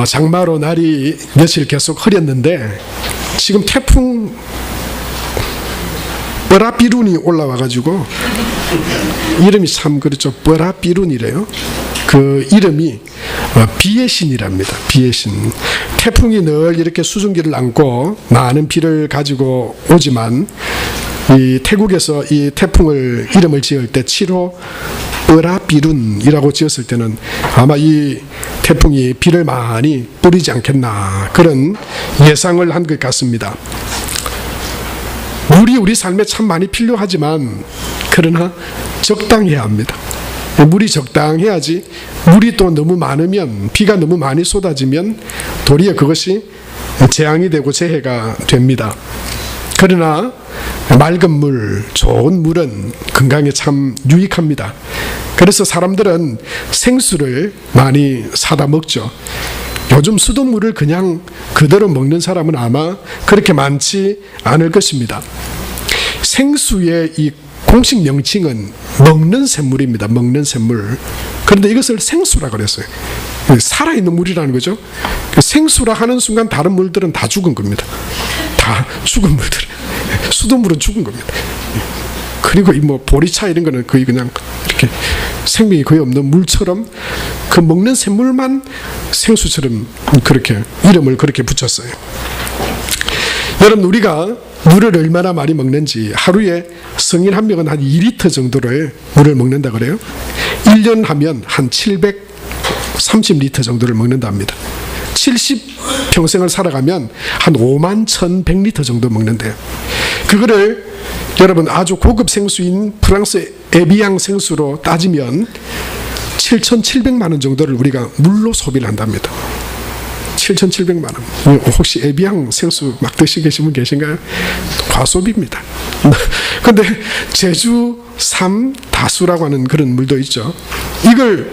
장마로 날이 며칠 계속 흐렸는데 지금 태풍 뻐라비룬이 올라와가지고 이름이 참 그렇죠. 뻐라비룬이래요. 그 이름이 비의 신이랍니다. 비의 신. 태풍이 늘 이렇게 수증기를 안고 많은 비를 가지고 오지만 이 태국에서 이 태풍을 이름을 지을 때 7호 뻐라비룬이라고 지었을 때는 아마 이 태풍이 비를 많이 뿌리지 않겠나 그런 예상을 한 것 같습니다. 물이 우리 삶에 참 많이 필요하지만 그러나 적당해야 합니다. 물이 적당해야지 물이 또 너무 많으면 비가 너무 많이 쏟아지면 도리어 그것이 재앙이 되고 재해가 됩니다. 그러나 맑은 물, 좋은 물은 건강에 참 유익합니다. 그래서 사람들은 생수를 많이 사다 먹죠. 요즘 수돗물을 그냥 그대로 먹는 사람은 아마 그렇게 많지 않을 것입니다. 생수의 이 공식 명칭은 먹는 샘물입니다. 먹는 샘물. 그런데 이것을 생수라 그랬어요. 살아있는 물이라는 거죠. 생수라 하는 순간 다른 물들은 다 죽은 겁니다. 다 죽은 물들. 수돗물은 죽은 겁니다. 그리고 이 뭐 보리차 이런 거는 거의 그냥 이렇게 생명이 거의 없는 물처럼 그 먹는 샘물만 생수처럼 그렇게 이름을 그렇게 붙였어요. 여러분, 우리가 물을 얼마나 많이 먹는지, 하루에 성인 한 명은 한 2리터 정도를 물을 먹는다 그래요. 1년 하면 한 730리터 정도를 먹는답니다. 70평생을 살아가면 한 51,100리터 정도 먹는데요. 그거를 여러분 아주 고급 생수인 프랑스 에비앙 생수로 따지면 7,700만 원 정도를 우리가 물로 소비를 한답니다. 7,700만 원. 혹시 에비앙 생수 막 드시고 계신 분 계신가요? 과소비입니다. 근데 제주 삼다수라고 하는 그런 물도 있죠. 이걸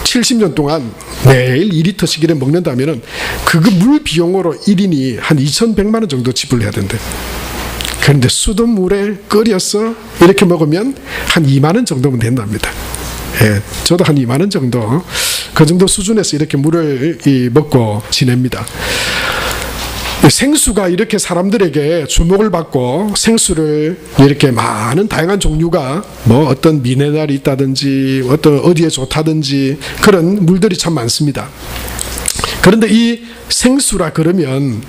70년 동안 매일 2리터씩 이래 먹는다면은 그거 물 비용으로 1인이 한 2,100만 원 정도 지불해야 된대. 그런데 수돗물에 끓여서 이렇게 먹으면 한 2만 원 정도면 된답니다. 예, 저도 한 2만 원 정도, 그 정도 수준에서 이렇게 물을 먹고 지냅니다. 생수가 이렇게 사람들에게 주목을 받고 생수를 이렇게 많은 다양한 종류가 뭐 어떤 미네랄이 있다든지 어떤 어디에 좋다든지 그런 물들이 참 많습니다. 그런데 이 생수라 그러면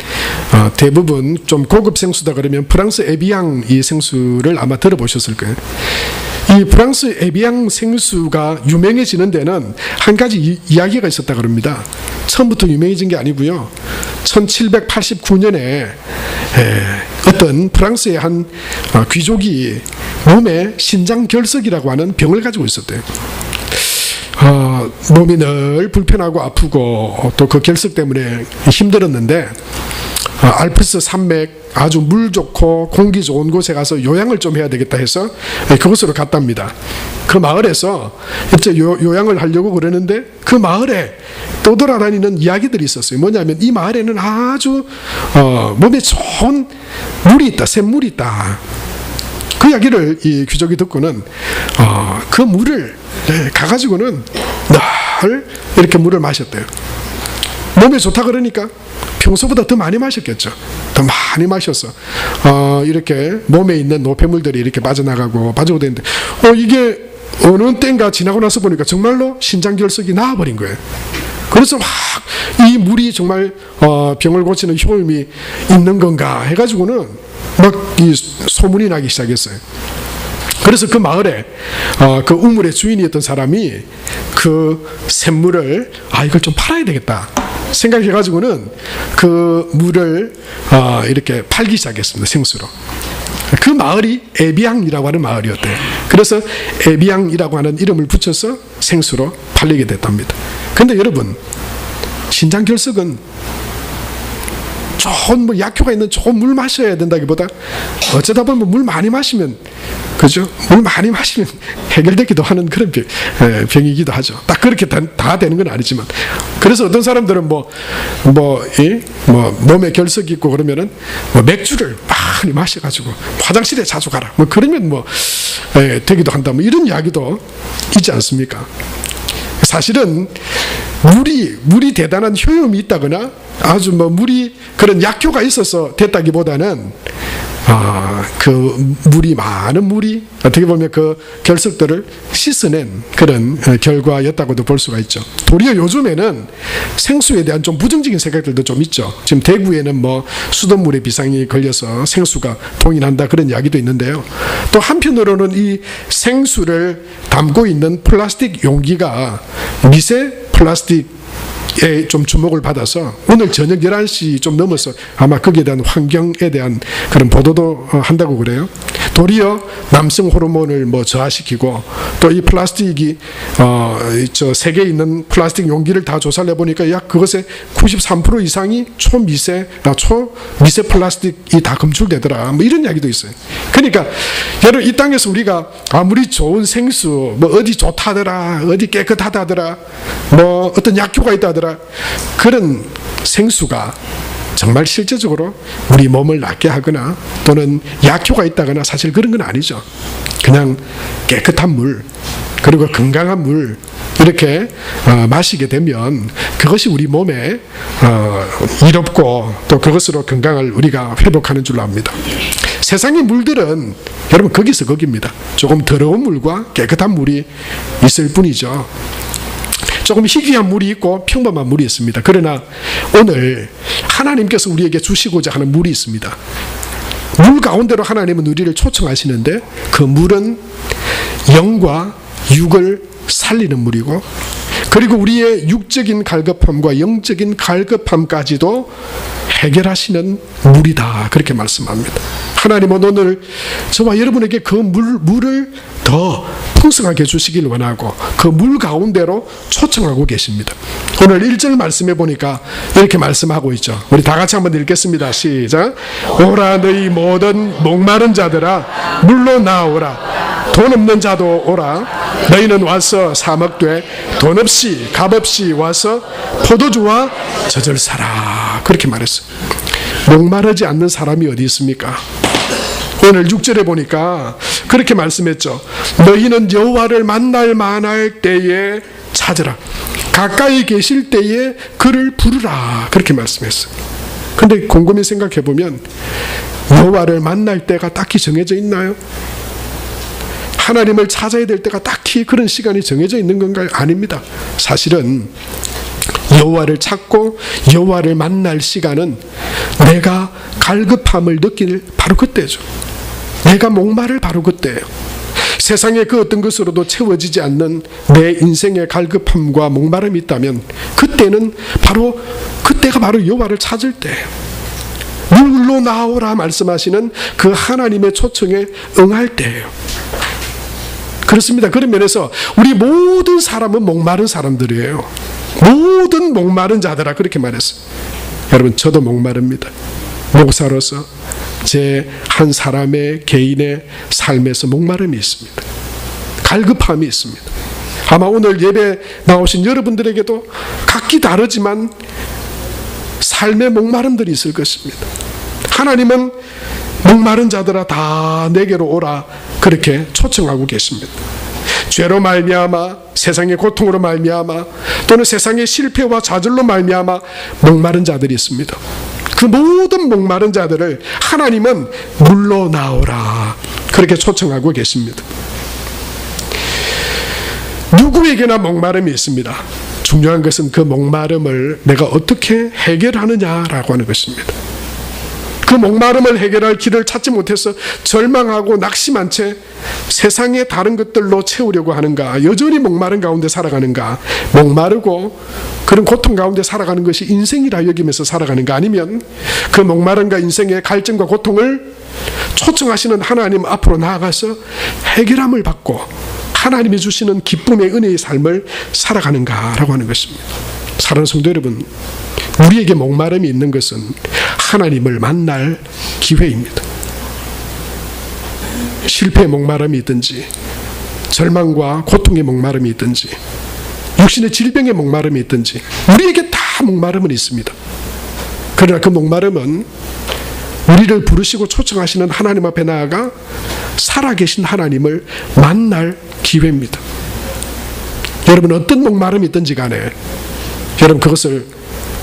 대부분 좀 고급 생수다 그러면 프랑스 에비앙 이 생수를 아마 들어보셨을 거예요. 이 프랑스 에비앙 생수가 유명해지는 데는 한 가지 이야기가 있었다 그럽니다. 처음부터 유명해진 게 아니고요. 1789년에 어떤 프랑스의 한 귀족이 몸에 신장결석이라고 하는 병을 가지고 있었대요. 몸이 늘 불편하고 아프고 또 그 결석 때문에 힘들었는데 알프스 산맥 아주 물 좋고 공기 좋은 곳에 가서 요양을 좀 해야 되겠다 해서 그곳으로 갔답니다. 그 마을에서 이제 요양을 하려고 그러는데 그 마을에 떠돌아다니는 이야기들이 있었어요. 뭐냐면 이 마을에는 아주 몸에 좋은 물이 있다, 샘물이 있다. 그 이야기를 이 귀족이 듣고는 그 물을 가가지고는 늘 이렇게 물을 마셨대요. 몸에 좋다 그러니까 평소보다 더 많이 마셨겠죠. 더 많이 마셔서 이렇게 몸에 있는 노폐물들이 이렇게 빠져나가고 되는데 이게 어느 때인가 지나고 나서 보니까 정말로 신장결석이 나아버린 거예요. 그래서 막 이 물이 정말 병을 고치는 효험이 있는 건가 해가지고는 막 이 소문이 나기 시작했어요. 그래서 그 마을에 그 우물의 주인이었던 사람이 그 샘물을 이걸 좀 팔아야 되겠다 생각해가지고는 그 물을 이렇게 팔기 시작했습니다. 생수로. 그 마을이 에비앙이라고 하는 마을이었대요. 그래서 에비앙이라고 하는 이름을 붙여서 생수로 팔리게 됐답니다. 그런데 여러분, 신장결석은 좋은 뭐 약효가 있는 좋은 물 마셔야 된다기보다 어쩌다 보면 물 많이 마시면, 그죠? 물 많이 마시면 해결되기도 하는 그런 병이기도 하죠. 딱 그렇게 다 되는 건 아니지만. 그래서 어떤 사람들은 몸에 결석이 있고 그러면은 맥주를 많이 마셔가지고 화장실에 자주 가라. 그러면 되기도 한다. 이런 이야기도 있지 않습니까? 사실은 물이 대단한 효용이 있다거나 아주 물이 그런 약효가 있어서 됐다기보다는 그 많은 물이 어떻게 보면 그 결석들을 씻어낸 그런 결과였다고도 볼 수가 있죠. 도리어 요즘에는 생수에 대한 좀 부정적인 생각들도 좀 있죠. 지금 대구에는 수돗물에 비상이 걸려서 생수가 동인한다 그런 이야기도 있는데요. 또 한편으로는 이 생수를 담고 있는 플라스틱 용기가 미세 플라스틱 에 좀 주목을 받아서 오늘 저녁 11시 좀 넘어서 아마 거기에 대한 환경에 대한 그런 보도도 한다고 그래요. 도리어 남성 호르몬을 저하시키고 또 이 플라스틱이 저 세계에 있는 플라스틱 용기를 다 조사를 해보니까 약 그것의 93% 이상이 초미세 플라스틱이 다 검출되더라. 이런 이야기도 있어요. 그러니까 여러분 이 땅에서 우리가 아무리 좋은 생수 어디 좋다더라, 어디 깨끗하다더라, 어떤 약효가 있다더라, 그런 생수가 정말 실제적으로 우리 몸을 낫게 하거나 또는 약효가 있다거나 사실 그런 건 아니죠. 그냥 깨끗한 물 그리고 건강한 물 이렇게 마시게 되면 그것이 우리 몸에 이롭고 또 그것으로 건강을 우리가 회복하는 줄로 압니다. 세상의 물들은 여러분 거기입니다. 조금 더러운 물과 깨끗한 물이 있을 뿐이죠. 조금 희귀한 물이 있고 평범한 물이 있습니다. 그러나 오늘 하나님께서 우리에게 주시고자 하는 물이 있습니다. 물 가운데로 하나님은 우리를 초청하시는데 그 물은 영과 육을 살리는 물이고 그리고 우리의 육적인 갈급함과 영적인 갈급함까지도 해결하시는 물이다. 그렇게 말씀합니다. 하나님은 오늘 저와 여러분에게 그 물을 더 풍성하게 주시길 원하고 그 물 가운데로 초청하고 계십니다. 오늘 1절 말씀해 보니까 이렇게 말씀하고 있죠. 우리 다 같이 한번 읽겠습니다. 시작. 오라 너희 모든 목마른 자들아 물로 나오라. 돈 없는 자도 오라. 너희는 와서 사 먹되 돈 없이 값없이 와서 포도주와 젖을 사라. 그렇게 말했어요. 목마르지 않는 사람이 어디 있습니까? 오늘 6절에 보니까 그렇게 말씀했죠. 너희는 여호와를 만날 만할 때에 찾으라. 가까이 계실 때에 그를 부르라. 그렇게 말씀했어요. 근데 곰곰이 생각해 보면 여호와를 만날 때가 딱히 정해져 있나요? 하나님을 찾아야 될 때가 딱히 그런 시간이 정해져 있는 건가요? 아닙니다. 사실은 여호와를 찾고 여호와를 만날 시간은 내가 갈급함을 느낄 바로 그때죠. 내가 목마를 바로 그때예요. 세상의 그 어떤 것으로도 채워지지 않는 내 인생의 갈급함과 목마름이 있다면 그때가 바로 여호와를 찾을 때예요. 물로 나오라 말씀하시는 그 하나님의 초청에 응할 때예요. 그렇습니다. 그런 면에서 우리 모든 사람은 목마른 사람들이에요. 모든 목마른 자들아 그렇게 말했어요. 여러분 저도 목마릅니다. 목사로서 제 한 사람의 개인의 삶에서 목마름이 있습니다. 갈급함이 있습니다. 아마 오늘 예배 나오신 여러분들에게도 각기 다르지만 삶의 목마름들이 있을 것입니다. 하나님은 목마른 자들아 다 내게로 오라 그렇게 초청하고 계십니다. 죄로 말미암아 세상의 고통으로 말미암아 또는 세상의 실패와 좌절로 말미암아 목마른 자들이 있습니다. 그 모든 목마른 자들을 하나님은 물로 나오라 그렇게 초청하고 계십니다. 누구에게나 목마름이 있습니다. 중요한 것은 그 목마름을 내가 어떻게 해결하느냐라고 하는 것입니다. 그 목마름을 해결할 길을 찾지 못해서 절망하고 낙심한 채 세상의 다른 것들로 채우려고 하는가, 여전히 목마른 가운데 살아가는가, 목마르고 그런 고통 가운데 살아가는 것이 인생이라 여기면서 살아가는가, 아니면 그 목마름과 인생의 갈증과 고통을 초청하시는 하나님 앞으로 나아가서 해결함을 받고 하나님이 주시는 기쁨의 은혜의 삶을 살아가는가라고 하는 것입니다. 사랑하는 성도 여러분, 우리에게 목마름이 있는 것은 하나님을 만날 기회입니다. 실패의 목마름이 있든지 절망과 고통의 목마름이 있든지 육신의 질병의 목마름이 있든지 우리에게 다 목마름은 있습니다. 그러나 그 목마름은 우리를 부르시고 초청하시는 하나님 앞에 나아가 살아계신 하나님을 만날 기회입니다. 여러분 어떤 목마름이 있든지 간에 여러분 그것을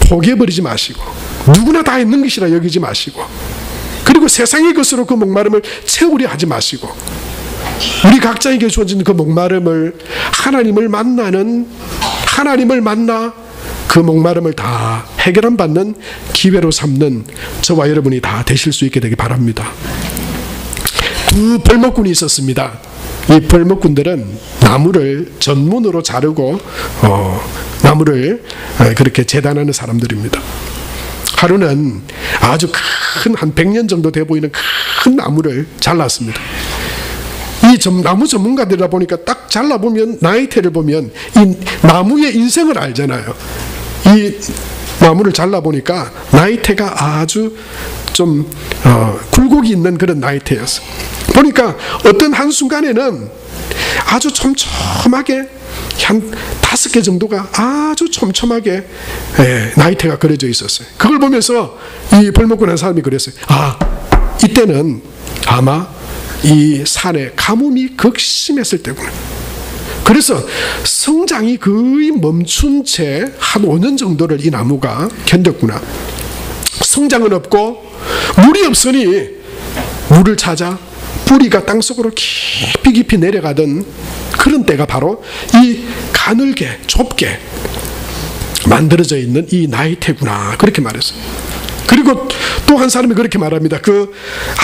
포기해버리지 마시고 누구나 다 있는 것이라 여기지 마시고 그리고 세상의 것으로 그 목마름을 채우려 하지 마시고 우리 각자에게 주어진 그 목마름을 하나님을 만나 그 목마름을 다 해결함 받는 기회로 삼는 저와 여러분이 다 되실 수 있게 되기 바랍니다. 두 벌목꾼이 있었습니다. 이 벌목꾼들은 나무를 전문으로 자르고 나무를 그렇게 재단하는 사람들입니다. 하루는 아주 큰 한 100년 정도 돼 보이는 큰 나무를 잘랐습니다. 이 나무 전문가들이다 보니까 딱 잘라보면 나이테를 보면 이 나무의 인생을 알잖아요. 이 나무를 잘라보니까 나이테가 아주 좀 굴곡이 있는 그런 나이테였어요. 보니까 어떤 한순간에는 아주 촘촘하게 한 5개 정도가 아주 촘촘하게 나이테가 그려져 있었어요. 그걸 보면서 이 벌목꾼 한 사람이 그랬어요. 이때는 아마 이 산에 가뭄이 극심했을 때구나. 그래서 성장이 거의 멈춘 채 한 5년 정도를 이 나무가 견뎠구나. 성장은 없고 물이 없으니 물을 찾아 뿌리가 땅속으로 깊이 내려가던 그런 때가 바로 이 가늘게 좁게 만들어져 있는 이 나이테구나, 그렇게 말했어요. 그리고 또 한 사람이 그렇게 말합니다. 그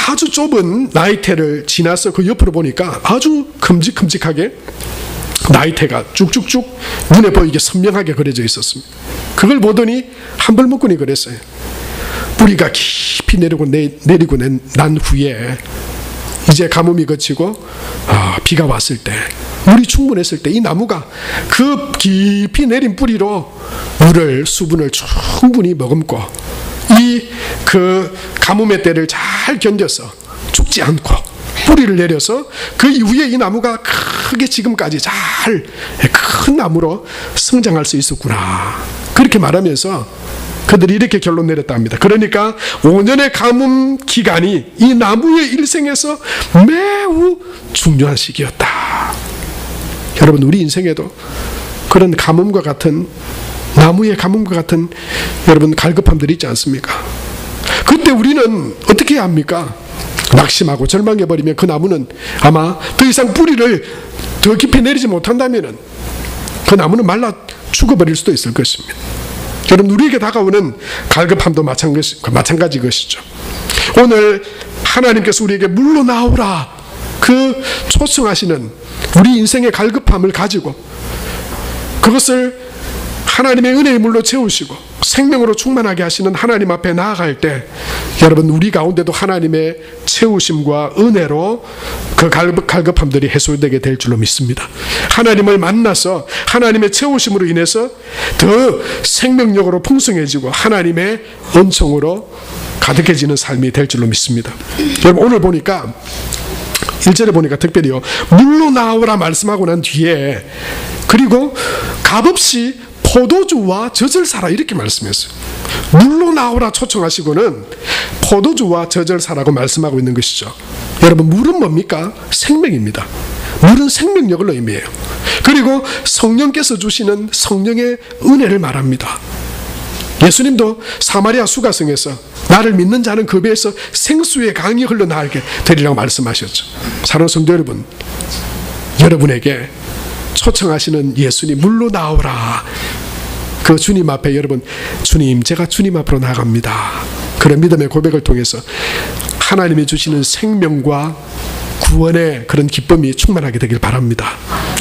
아주 좁은 나이테를 지나서 그 옆으로 보니까 아주 큼직큼직하게 나이테가 쭉쭉쭉 눈에 보이게 선명하게 그려져 있었습니다. 그걸 보더니 한 벌목꾼이 그랬어요. 뿌리가 깊이 내리고 난 후에 이제 가뭄이 그치고 비가 왔을 때, 물이 충분했을 때 이 나무가 그 깊이 내린 뿌리로 수분을 충분히 머금고 이 그 가뭄의 때를 잘 견뎌서 죽지 않고 뿌리를 내려서 그 이후에 이 나무가 크게 지금까지 잘 큰 나무로 성장할 수 있었구나, 그렇게 말하면서 그들이 이렇게 결론 내렸다 합니다. 그러니까 5년의 가뭄 기간이 이 나무의 일생에서 매우 중요한 시기였다. 여러분, 우리 인생에도 그런 가뭄과 같은, 나무의 가뭄과 같은 여러분 갈급함들이 있지 않습니까? 그때 우리는 어떻게 해야 합니까? 낙심하고 절망해버리면 그 나무는 아마 더 이상 뿌리를 더 깊이 내리지 못한다면 그 나무는 말라 죽어버릴 수도 있을 것입니다. 여러분, 우리에게 다가오는 갈급함도 마찬가지 것이죠. 오늘 하나님께서 우리에게 물로 나오라 그 초청하시는 우리 인생의 갈급함을 가지고 그것을 하나님의 은혜의 물로 채우시고 생명으로 충만하게 하시는 하나님 앞에 나아갈 때 여러분, 우리 가운데도 하나님의 채우심과 은혜로 그 갈급함들이 해소되게 될 줄로 믿습니다. 하나님을 만나서 하나님의 채우심으로 인해서 더 생명력으로 풍성해지고 하나님의 은총으로 가득해지는 삶이 될 줄로 믿습니다. 여러분, 오늘 보니까 1절에 보니까 특별히요, 물로 나오라 말씀하고 난 뒤에 그리고 값없이 포도주와 젖을 사라 이렇게 말씀했어요. 물로 나오라 초청하시고는 포도주와 젖을 사라고 말씀하고 있는 것이죠. 여러분, 물은 뭡니까? 생명입니다. 물은 생명력을 의미해요. 그리고 성령께서 주시는 성령의 은혜를 말합니다. 예수님도 사마리아 수가성에서 나를 믿는 자는 그 배에서 생수의 강이 흘러나오게 되리라고 말씀하셨죠. 사랑하는 성도 여러분, 여러분에게 초청하시는 예수님, 물로 나오라. 그 주님 앞에 여러분, 주님, 제가 주님 앞으로 나갑니다. 그런 믿음의 고백을 통해서 하나님이 주시는 생명과 구원의 그런 기쁨이 충만하게 되길 바랍니다.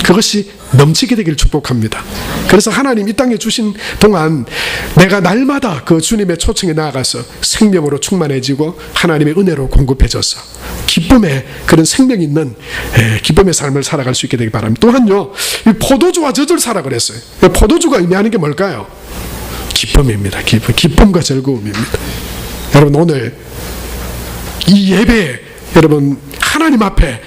그것이 넘치게 되길 축복합니다. 그래서 하나님 이 땅에 주신 동안 내가 날마다 그 주님의 초청에 나아가서 생명으로 충만해지고 하나님의 은혜로 공급해져서 기쁨의 그런 생명 있는 기쁨의 삶을 살아갈 수 있게 되길 바랍니다. 또한요, 이 포도주와 젖을 사라 그랬어요. 포도주가 의미하는 게 뭘까요? 기쁨입니다. 기쁨과 즐거움입니다. 여러분, 오늘 이 예배에 여러분 하나님 앞에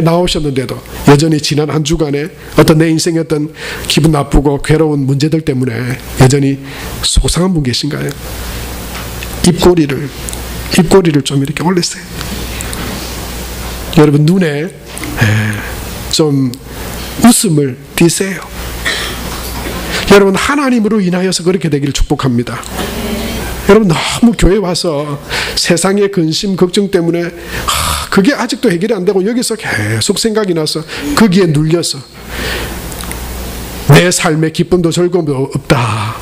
나오셨는데도 여전히 지난 한 주간에 어떤 내 인생의 어떤 기분 나쁘고 괴로운 문제들 때문에 여전히 속상한 분 계신가요? 입꼬리를 좀 이렇게 올리세요. 여러분, 눈에 좀 웃음을 띠세요. 여러분, 하나님으로 인하여서 그렇게 되기를 축복합니다. 여러분, 너무 교회 와서 세상의 근심, 걱정 때문에 그게 아직도 해결이 안 되고 여기서 계속 생각이 나서 거기에 눌려서 내 삶의 기쁨도 즐거움도 없다.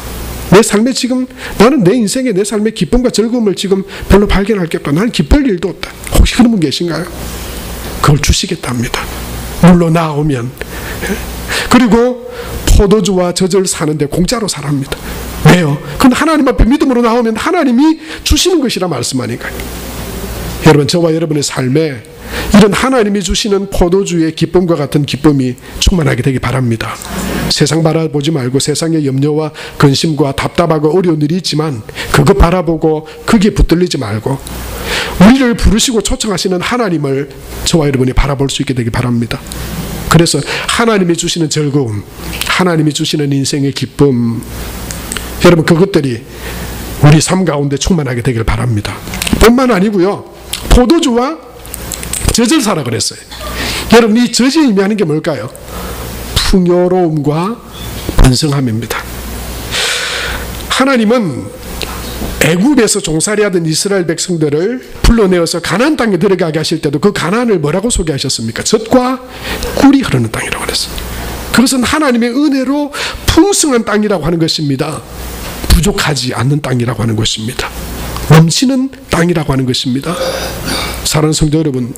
내 삶에 지금 나는 내 인생에 내 삶의 기쁨과 즐거움을 지금 별로 발견할 게 없다. 나는 기쁠 일도 없다. 혹시 그런 분 계신가요? 그걸 주시겠답니다. 물로 나오면. 그리고 포도주와 젖을 사는데 공짜로 사랍니다. 왜요? 그건 하나님 앞에 믿음으로 나오면 하나님이 주시는 것이라 말씀하니까요. 여러분, 저와 여러분의 삶에 이런 하나님이 주시는 포도주의 기쁨과 같은 기쁨이 충만하게 되기 바랍니다. 세상 바라보지 말고 세상의 염려와 근심과 답답하고 어려운 일이 있지만 그거 바라보고 거기에 붙들리지 말고 우리를 부르시고 초청하시는 하나님을 저와 여러분이 바라볼 수 있게 되기 바랍니다. 그래서 하나님이 주시는 즐거움, 하나님이 주시는 인생의 기쁨, 여러분, 그것들이 우리 삶 가운데 충만하게 되길 바랍니다. 뿐만 아니고요, 포도주와 젖을 사라 그랬어요. 여러분, 이 젖이 의미하는 게 뭘까요? 풍요로움과 번성함입니다. 하나님은 애굽에서 종살이하던 이스라엘 백성들을 불러내어서 가나안 땅에 들어가게 하실 때도 그 가나안을 뭐라고 소개하셨습니까? 젖과 꿀이 흐르는 땅이라고 그랬어요. 그것은 하나님의 은혜로 풍성한 땅이라고 하는 것입니다. 부족하지 않는 땅이라고 하는 것입니다. 넘치는 땅이라고 하는 것입니다. 사랑하는 성도 여러분,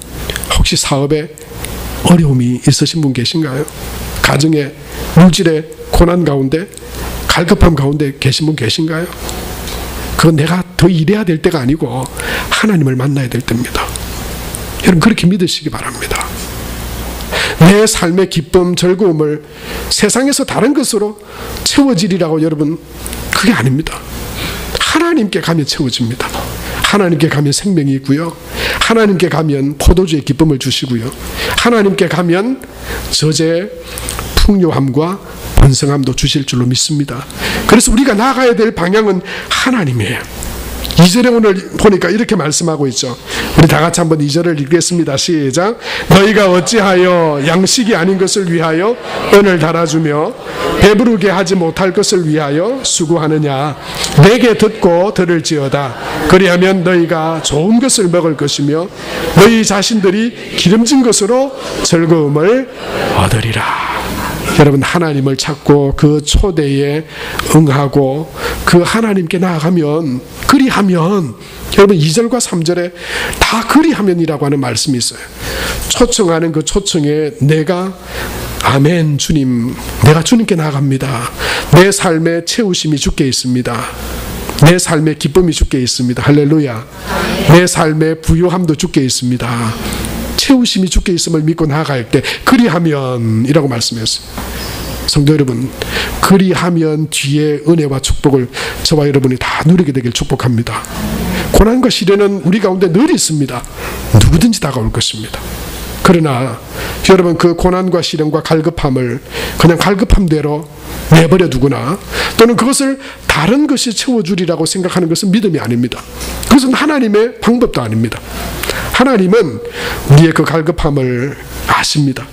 혹시 사업에 어려움이 있으신 분 계신가요? 가정의 물질의 고난 가운데, 갈급함 가운데 계신 분 계신가요? 그건 내가 더 일해야 될 때가 아니고 하나님을 만나야 될 때입니다. 여러분, 그렇게 믿으시기 바랍니다. 내 삶의 기쁨, 즐거움을 세상에서 다른 것으로 채워지리라고 여러분, 그게 아닙니다. 하나님께 가면 채워집니다. 하나님께 가면 생명이 있고요, 하나님께 가면 포도주의 기쁨을 주시고요, 하나님께 가면 젖의 풍요함과 번성함도 주실 줄로 믿습니다. 그래서 우리가 나가야 될 방향은 하나님이에요. 2절에 오늘 보니까 이렇게 말씀하고 있죠. 우리 다 같이 한번 2절을 읽겠습니다. 시작. 너희가 어찌하여 양식이 아닌 것을 위하여 은을 달아주며 배부르게 하지 못할 것을 위하여 수고하느냐. 내게 듣고 들을지어다. 그리하면 너희가 좋은 것을 먹을 것이며 너희 자신들이 기름진 것으로 즐거움을 얻으리라. 여러분, 하나님을 찾고 그 초대에 응하고 그 하나님께 나아가면, 그리하면, 여러분 2절과 3절에 다 그리하면이라고 하는 말씀이 있어요. 초청하는 그 초청에 내가 아멘 주님, 내가 주님께 나아갑니다. 내 삶의 채우심이 주께 있습니다. 내 삶의 기쁨이 주께 있습니다. 할렐루야. 내 삶의 부요함도 주께 있습니다. 채우심이 주께 있음을 믿고 나아갈 때 그리하면 이라고 말씀했어요. 성도 여러분, 그리하면 뒤에 은혜와 축복을 저와 여러분이 다 누리게 되길 축복합니다. 고난과 시련은 우리 가운데 늘 있습니다. 누구든지 다가올 것입니다. 그러나 여러분, 그 고난과 시련과 갈급함을 그냥 갈급함대로 내버려 두거나 또는 그것을 다른 것이 채워주리라고 생각하는 것은 믿음이 아닙니다. 그것은 하나님의 방법도 아닙니다. 하나님은 우리의 그 갈급함을 아십니다.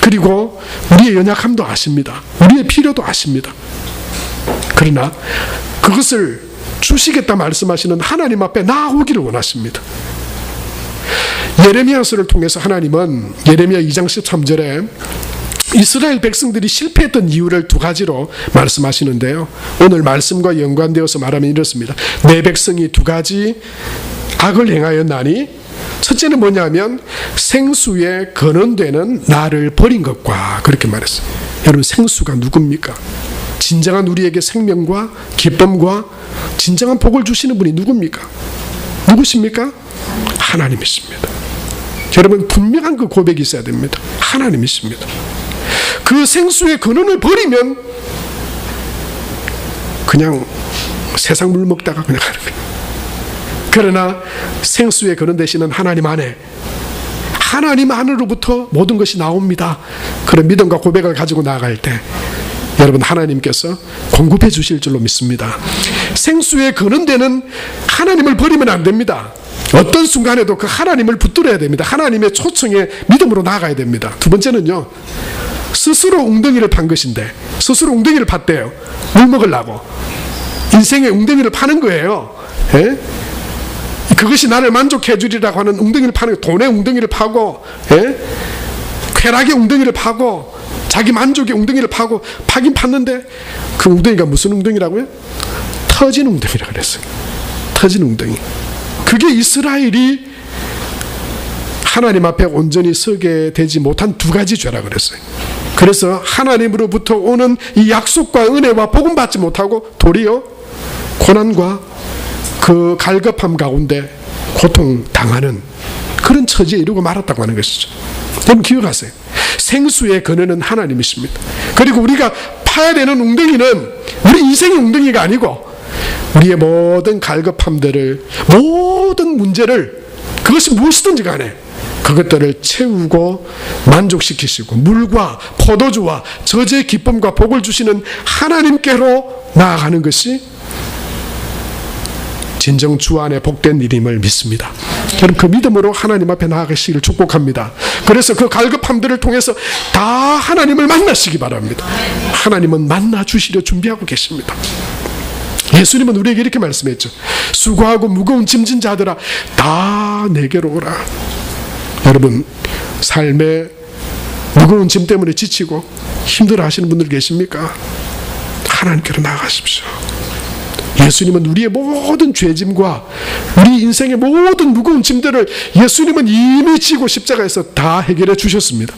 그리고 우리의 연약함도 아십니다. 우리의 필요도 아십니다. 그러나 그것을 주시겠다 말씀하시는 하나님 앞에 나아오기를 원하십니다. 예레미야서를 통해서 하나님은 예레미야 2장 13절에 이스라엘 백성들이 실패했던 이유를 두 가지로 말씀하시는데요, 오늘 말씀과 연관되어서 말하면 이렇습니다. 내 백성이 두 가지 악을 행하였나니, 첫째는 뭐냐면 생수에 근원되는 나를 버린 것과, 그렇게 말했어요. 여러분, 생수가 누굽니까? 진정한 우리에게 생명과 기쁨과 진정한 복을 주시는 분이 누굽니까? 누구십니까? 하나님이십니다. 여러분, 분명한 그 고백이 있어야 됩니다. 하나님이십니다. 그 생수의 근원을 버리면 그냥 세상 물 먹다가 그냥 가는 거예요. 그러나 생수의 근원 되시는 하나님 안에, 하나님 안으로부터 모든 것이 나옵니다. 그런 믿음과 고백을 가지고 나아갈 때 여러분, 하나님께서 공급해 주실 줄로 믿습니다. 생수의 근원되는 하나님을 버리면 안 됩니다. 어떤 순간에도 그 하나님을 붙들어야 됩니다. 하나님의 초청에 믿음으로 나아가야 됩니다. 두 번째는요, 스스로 웅덩이를 판 것인데, 스스로 웅덩이를 팠대요. 물 먹으려고. 인생의 웅덩이를 파는 거예요. 예? 그것이 나를 만족해 주리라고 하는 웅덩이를 파는 거예요. 돈의 웅덩이를 파고, 예? 쾌락의 웅덩이를 파고, 자기 만족의 웅덩이를 파고, 파긴 팠는데 그 웅덩이가 무슨 웅덩이라고요? 터진 웅덩이라고 그랬어요. 터진 웅덩이. 그게 이스라엘이 하나님 앞에 온전히 서게 되지 못한 두 가지 죄라고 그랬어요. 그래서 하나님으로부터 오는 이 약속과 은혜와 복음 받지 못하고 도리어 고난과 그 갈급함 가운데 고통당하는 그런 처지에 이르고 말았다고 하는 것이죠. 여러분 기억하세요. 생수의 근원은 하나님이십니다. 그리고 우리가 파야 되는 웅덩이는 우리 인생의 웅덩이가 아니고 우리의 모든 갈급함들을, 모든 문제를, 그것이 무엇이든지 간에 그것들을 채우고 만족시키시고 물과 포도주와 저주의 기쁨과 복을 주시는 하나님께로 나아가는 것이 진정 주 안에 복된 일임을 믿습니다. 여러분 그 믿음으로 하나님 앞에 나아가시기를 축복합니다. 그래서 그 갈급함들을 통해서 다 하나님을 만나시기 바랍니다. 하나님은 만나 주시려 준비하고 계십니다. 예수님은 우리에게 이렇게 말씀했죠. 수고하고 무거운 짐진 자들아 다 내게로 오라. 여러분 삶의 무거운 짐 때문에 지치고 힘들어 하시는 분들 계십니까? 하나님께로 나아가십시오. 예수님은 우리의 모든 죄짐과 우리 인생의 모든 무거운 짐들을 예수님은 이미 지고 십자가에서 다 해결해 주셨습니다.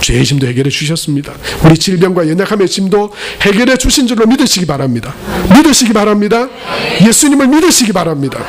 죄의 짐도 해결해 주셨습니다. 우리 질병과 연약함의 짐도 해결해 주신 줄로 믿으시기 바랍니다. 믿으시기 바랍니다. 예수님을 믿으시기 바랍니다.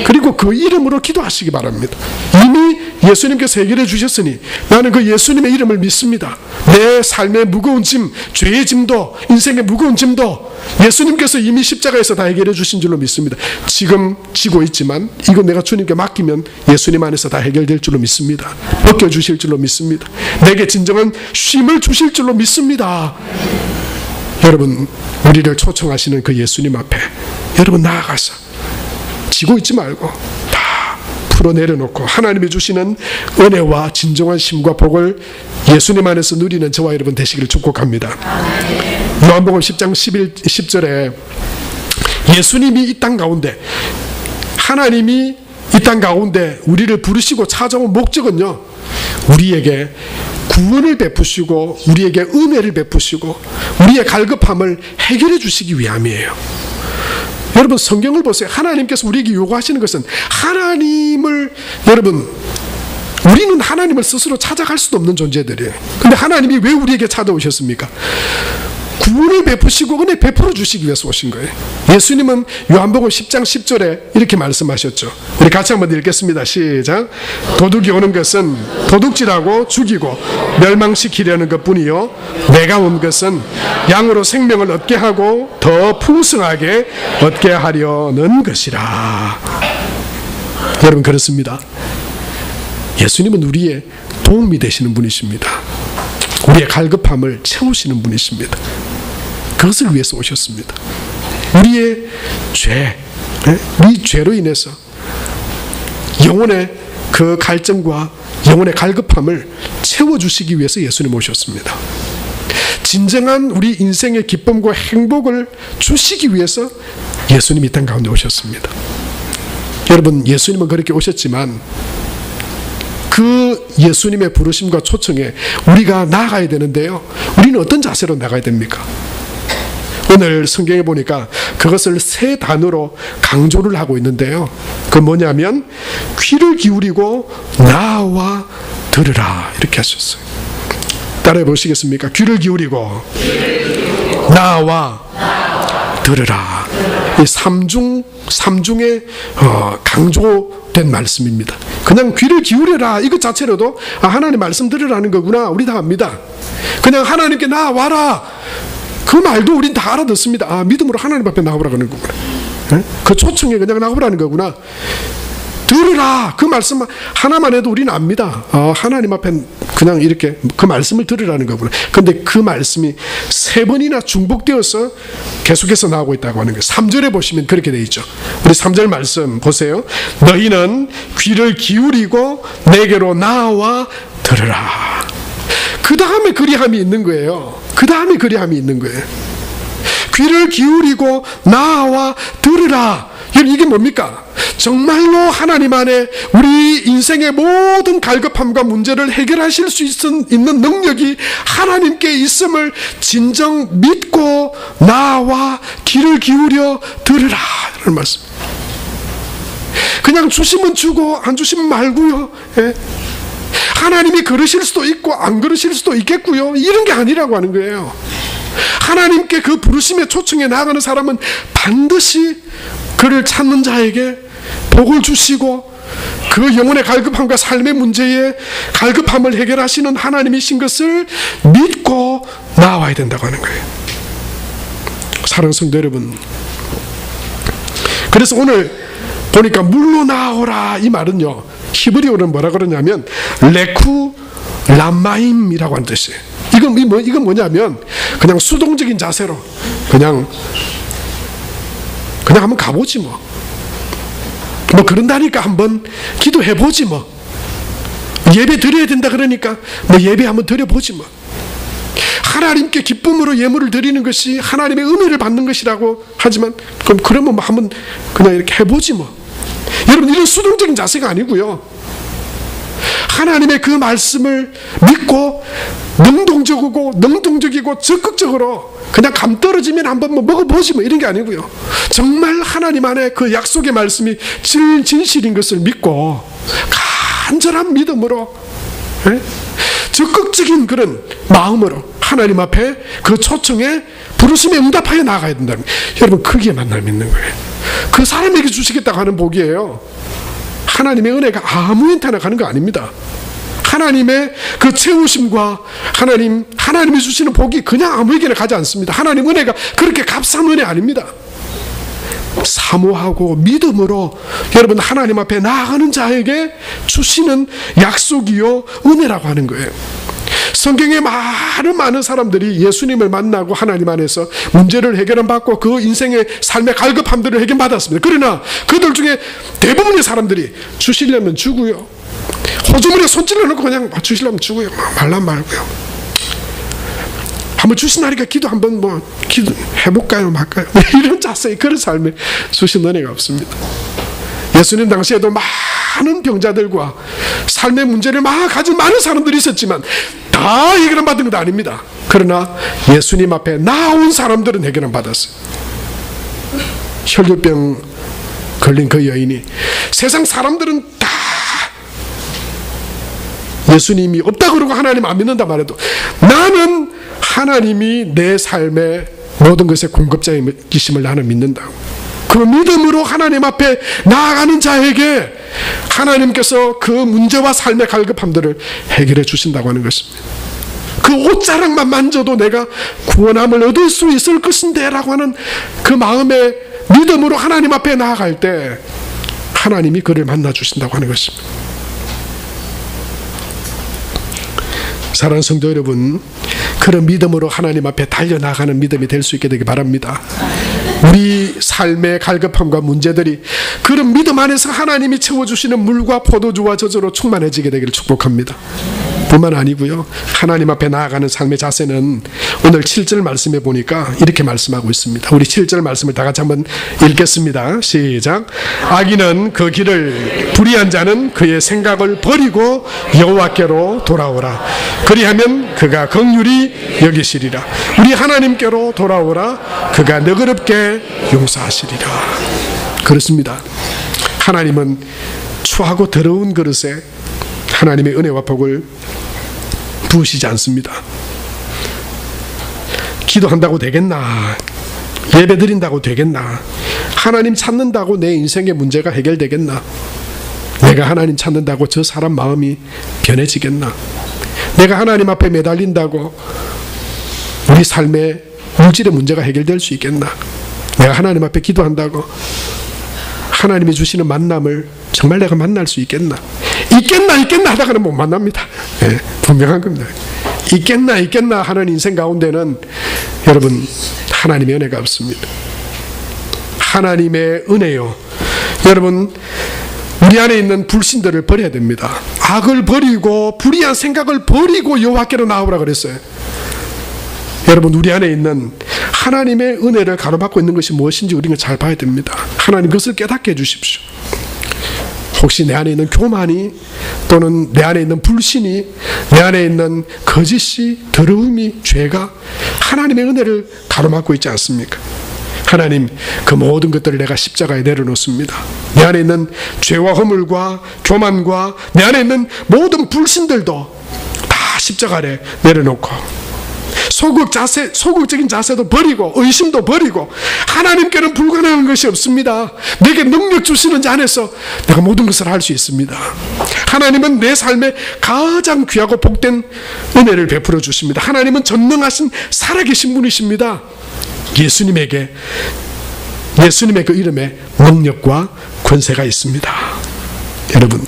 그리고 그 이름으로 기도하시기 바랍니다. 이미 예수님께서 해결해 주셨으니 나는 그 예수님의 이름을 믿습니다. 내 삶의 무거운 짐, 죄의 짐도, 인생의 무거운 짐도 예수님께서 이미 십자가에서 다 해결해 주신 줄로 믿습니다. 지금 지고 있지만 이거 내가 주님께 맡기면 예수님 안에서 다 해결될 줄로 믿습니다. 벗겨주실 줄로 믿습니다. 내게 진정한 쉼을 주실 줄로 믿습니다. 여러분 우리를 초청하시는 그 예수님 앞에 여러분 나아가서 지고 있지 말고 다 풀어내려놓고 하나님이 주시는 은혜와 진정한 쉼과 복을 예수님 안에서 누리는 저와 여러분 되시기를 축복합니다. 요한복음 10장 10절에 예수님이 이 땅 가운데, 하나님이 이 땅 가운데 우리를 부르시고 찾아온 목적은요, 우리에게 구원을 베푸시고 우리에게 은혜를 베푸시고 우리의 갈급함을 해결해 주시기 위함이에요. 여러분 성경을 보세요. 하나님께서 우리에게 요구하시는 것은 하나님을, 여러분 우리는 하나님을 스스로 찾아갈 수도 없는 존재들이에요. 근데 하나님이 왜 우리에게 찾아오셨습니까? 구원을 베푸시고 은혜 베풀어 주시기 위해서 오신 거예요. 예수님은 요한복음 10장 10절에 이렇게 말씀하셨죠. 우리 같이 한번 읽겠습니다. 시작. 도둑이 오는 것은 도둑질하고 죽이고 멸망시키려는 것뿐이요 내가 온 것은 양으로 생명을 얻게 하고 더 풍성하게 얻게 하려는 것이라. 여러분 그렇습니다. 예수님은 우리의 도움이 되시는 분이십니다. 우리의 갈급함을 채우시는 분이십니다. 그것을 위해서 오셨습니다. 우리의 죄, 우리 죄로 인해서 영혼의 그 갈증과 영혼의 갈급함을 채워주시기 위해서 예수님 오셨습니다. 진정한 우리 인생의 기쁨과 행복을 주시기 위해서 예수님이 이 땅 가운데 오셨습니다. 여러분 예수님은 그렇게 오셨지만 그 예수님의 부르심과 초청에 우리가 나아가야 되는데요, 우리는 어떤 자세로 나가야 됩니까? 오늘 성경에 보니까 그것을 세 단어로 강조를 하고 있는데요, 그 뭐냐면 귀를 기울이고 나와 들으라 이렇게 하셨어요. 따라해 보시겠습니까? 귀를 기울이고 나와 들으라. 이 삼중의 강조된 말씀입니다. 그냥 귀를 기울여라 이것 자체로도 하나님 말씀 들으라는 거구나 우리 다 압니다. 그냥 하나님께 나와라 그 말도 우린 다 알아듣습니다. 믿음으로 하나님 앞에 나오라 그러는 거구나. 그 초청에 그냥 나오라는 거구나. 들으라 그 말씀 하나만 해도 우리는 압니다. 하나님 앞에 그냥 이렇게 그 말씀을 들으라는 거구나. 근데 그 말씀이 세 번이나 중복되어서 계속해서 나오고 있다고 하는 거예요. 3절에 보시면 그렇게 되어 있죠. 우리 3절 말씀 보세요. 너희는 귀를 기울이고 내게로 나와 들으라. 그 그 다음에 그리함이 있는 거예요. 그 다음에 그리함이 있는 거예요. 귀를 기울이고 나와 들으라. 이게 뭡니까? 정말로 하나님 안에 우리 인생의 모든 갈급함과 문제를 해결하실 수 있는 능력이 하나님께 있음을 진정 믿고 나와 귀를 기울여 들으라. 이런 말씀. 그냥 주시면 주고 안 주시면 말고요. 예? 하나님이 그러실 수도 있고 안 그러실 수도 있겠고요. 이런 게 아니라고 하는 거예요. 하나님께 그 부르심의 초청에 나아가는 사람은 반드시 그를 찾는 자에게 복을 주시고 그 영혼의 갈급함과 삶의 문제에 갈급함을 해결하시는 하나님이신 것을 믿고 나와야 된다고 하는 거예요. 사랑하는 성도 여러분, 그래서 오늘 보니까 물로 나오라 이 말은요, 히브리어로는 뭐라 그러냐면 레쿠 람마임이라고 하는 뜻이에요. 이건 뭐냐면 그냥 수동적인 자세로 그냥 한번 가보지 뭐 그런다니까 한번 기도해보지 뭐 예배 드려야 된다 그러니까 예배 한번 드려보지 뭐 하나님께 기쁨으로 예물을 드리는 것이 하나님의 은혜를 받는 것이라고 하지만 그러면 한번 그냥 이렇게 해보지 뭐. 여러분, 이런 수동적인 자세가 아니고요, 하나님의 그 말씀을 믿고 능동적이고 적극적으로 그냥 감 떨어지면 한번 먹어보지 뭐 이런 게 아니고요, 정말 하나님 안에 그 약속의 말씀이 진실인 것을 믿고 간절한 믿음으로, 적극적인 그런 마음으로 하나님 앞에 그 초청에 부르심에 응답하여 나아가야 된다는 거예요. 여러분, 그게 만남 있는 거예요. 그 사람에게 주시겠다고 하는 복이에요. 하나님의 은혜가 아무 인터나 가는 거 아닙니다. 하나님의 그 채우심과 하나님이 주시는 복이 그냥 아무에게나 가지 않습니다. 하나님 은혜가 그렇게 값싼 은혜 아닙니다. 사모하고 믿음으로 여러분 하나님 앞에 나아가는 자에게 주시는 약속이요 은혜라고 하는 거예요. 성경에 많은 사람들이 예수님을 만나고 하나님 안에서 문제를 해결받고 그 인생의 삶의 갈급함들을 해결받았습니다. 그러나 그들 중에 대부분의 사람들이 주시려면 주고요, 호주머니에 손질러 놓고 그냥 주시려면 주고요, 말란 말고요, 한번 주시나니까 기도 한번 기도해볼까요 말까요, 이런 자세히 그런 삶에 주신 은혜가 없습니다. 예수님 당시에도 많은 병자들과 삶의 문제를 가진 많은 사람들이 있었지만 다 해결은 받은 건 아닙니다. 그러나 예수님 앞에 나온 사람들은 해결은 받았어요. 혈류병 걸린 그 여인이, 세상 사람들은 다 예수님이 없다 그러고 하나님 안 믿는다 말해도 나는 하나님이 내 삶의 모든 것의 공급자이심을 나는 믿는다고, 그 믿음으로 하나님 앞에 나아가는 자에게 하나님께서 그 문제와 삶의 갈급함들을 해결해 주신다고 하는 것입니다. 그 옷자락만 만져도 내가 구원함을 얻을 수 있을 것인데 라고 하는 그 마음의 믿음으로 하나님 앞에 나아갈 때 하나님이 그를 만나 주신다고 하는 것입니다. 사랑하는 성도 여러분, 그런 믿음으로 하나님 앞에 달려나가는 믿음이 될 수 있게 되기 바랍니다. 우리 삶의 갈급함과 문제들이 그런 믿음 안에서 하나님이 채워주시는 물과 포도주와 젖으로 충만해지게 되기를 축복합니다. 뿐만 아니고요, 하나님 앞에 나아가는 삶의 자세는 오늘 7절 말씀에 보니까 이렇게 말씀하고 있습니다. 우리 7절 말씀을 다 같이 한번 읽겠습니다. 시작. 악인은 그 길을, 불의한 자는 그의 생각을 버리고 여호와께로 돌아오라. 그리하면 그가 긍휼히 여기시리라. 우리 하나님께로 돌아오라. 그가 너그럽게 용서하시리라. 그렇습니다. 하나님은 추하고 더러운 그릇에 하나님의 은혜와 복을 부으시지 않습니다. 기도한다고 되겠나? 예배 드린다고 되겠나? 하나님 찾는다고 내 인생의 문제가 해결되겠나? 내가 하나님 찾는다고 저 사람 마음이 변해지겠나? 내가 하나님 앞에 매달린다고 우리 삶의 물질의 문제가 해결될 수 있겠나? 내가 하나님 앞에 기도한다고 하나님이 주시는 만남을 정말 내가 만날 수 있겠나 하다가는 못 만납니다. 분명한 겁니다. 있겠나 하는 인생 가운데는 여러분 하나님의 은혜가 없습니다. 하나님의 은혜요, 여러분 우리 안에 있는 불신들을 버려야 됩니다. 악을 버리고 불의한 생각을 버리고 여호와께로 나오라 그랬어요. 여러분, 우리 안에 있는 하나님의 은혜를 가로막고 있는 것이 무엇인지 우리는 잘 봐야 됩니다. 하나님 그것을 깨닫게 해주십시오. 혹시 내 안에 있는 교만이, 또는 내 안에 있는 불신이, 내 안에 있는 거짓이, 더러움이, 죄가 하나님의 은혜를 가로막고 있지 않습니까? 하나님, 그 모든 것들을 내가 십자가에 내려놓습니다. 내 안에 있는 죄와 허물과 교만과 내 안에 있는 모든 불신들도 다 십자가에 내려놓고, 소극적인 자세도 버리고 의심도 버리고, 하나님께는 불가능한 것이 없습니다. 내게 능력 주시는 자 안에서 내가 모든 것을 할 수 있습니다. 하나님은 내 삶에 가장 귀하고 복된 은혜를 베풀어 주십니다. 하나님은 전능하신 살아계신 분이십니다. 예수님의 그 이름에 능력과 권세가 있습니다. 여러분,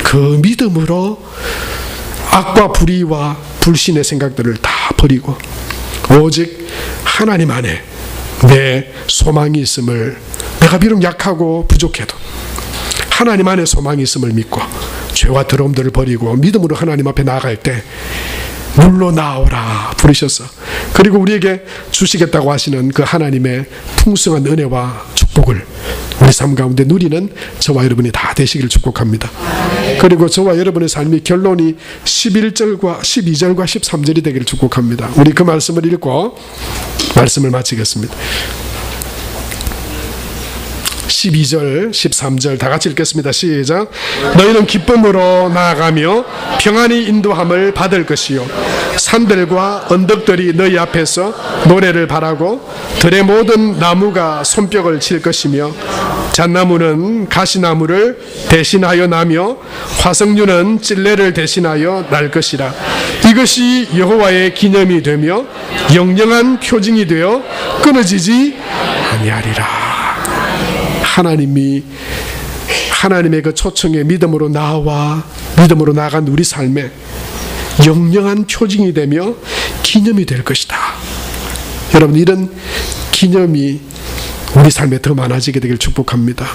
그 믿음으로 악과 불의와 불신의 생각들을 다 버리고 오직 하나님 안에 내 소망이 있음을, 내가 비록 약하고 부족해도 하나님 안에 소망이 있음을 믿고 죄와 더러움들을 버리고 믿음으로 하나님 앞에 나아갈 때 물로 나오라 부르셔서, 그리고 우리에게 주시겠다고 하시는 그 하나님의 풍성한 은혜와 축복을 우리 삶 가운데 누리는 저와 여러분이 다 되시기를 축복합니다. 그리고 저와 여러분의 삶이 결론이 11절과 12절과 13절이 되기를 축복합니다. 우리 그 말씀을 읽고 말씀을 마치겠습니다. 12절, 13절 다 같이 읽겠습니다. 시작. 너희는 기쁨으로 나아가며 평안히 인도함을 받을 것이요, 산들과 언덕들이 너희 앞에서 노래를 바라고 들의 모든 나무가 손뼉을 칠 것이며, 잣나무는 가시나무를 대신하여 나며 화석류는 찔레를 대신하여 날 것이라. 이것이 여호와의 기념이 되며 영영한 표징이 되어 끊어지지 아니하리라. 하나님의 그 초청에 믿음으로 나와 믿음으로 나아간 우리 삶에 영영한 표징이 되며 기념이 될 것이다. 여러분, 이런 기념이 우리 삶에 더 많아지게 되길 축복합니다.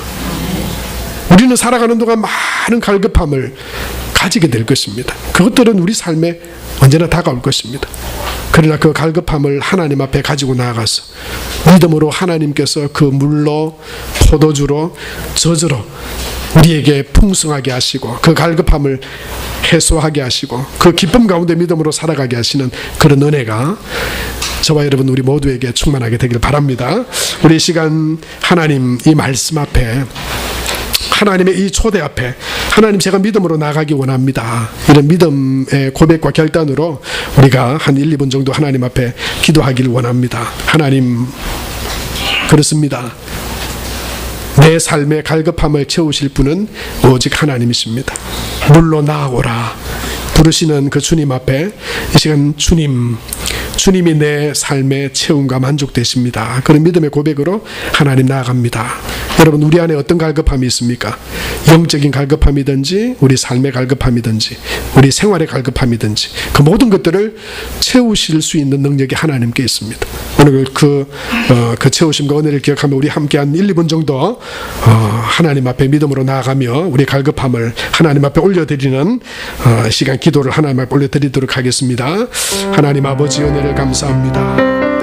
우리는 살아가는 동안 많은 갈급함을 가지게 될 것입니다. 그것들은 우리 삶에 언제나 다가올 것입니다. 그러나 그 갈급함을 하나님 앞에 가지고 나아가서 믿음으로 하나님께서 그 물로, 포도주로, 젖으로 우리에게 풍성하게 하시고 그 갈급함을 해소하게 하시고 그 기쁨 가운데 믿음으로 살아가게 하시는 그런 은혜가 저와 여러분 우리 모두에게 충만하게 되길 바랍니다. 우리 시간 하나님 이 말씀 앞에, 하나님의 이 초대 앞에, 하나님 제가 믿음으로 나가기 원합니다. 이런 믿음의 고백과 결단으로 우리가 한 1, 2분 정도 하나님 앞에 기도하기를 원합니다. 하나님, 그렇습니다. 내 삶의 갈급함을 채우실 분은 오직 하나님이십니다. 물로 나아오라 부르시는 그 주님 앞에 이 시간 주님이 내 삶의 채움과 만족되십니다. 그런 믿음의 고백으로 하나님 나아갑니다. 여러분, 우리 안에 어떤 갈급함이 있습니까? 영적인 갈급함이든지 우리 삶의 갈급함이든지 우리 생활의 갈급함이든지 그 모든 것들을 채우실 수 있는 능력이 하나님께 있습니다. 오늘 그 채우심과 은혜를 기억하며 우리 함께 한 1, 2분 정도 하나님 앞에 믿음으로 나아가며 우리 갈급함을 하나님 앞에 올려드리는 시간, 기도를 하나님 앞에 올려드리도록 하겠습니다. 하나님 아버지, 은혜를 감사합니다.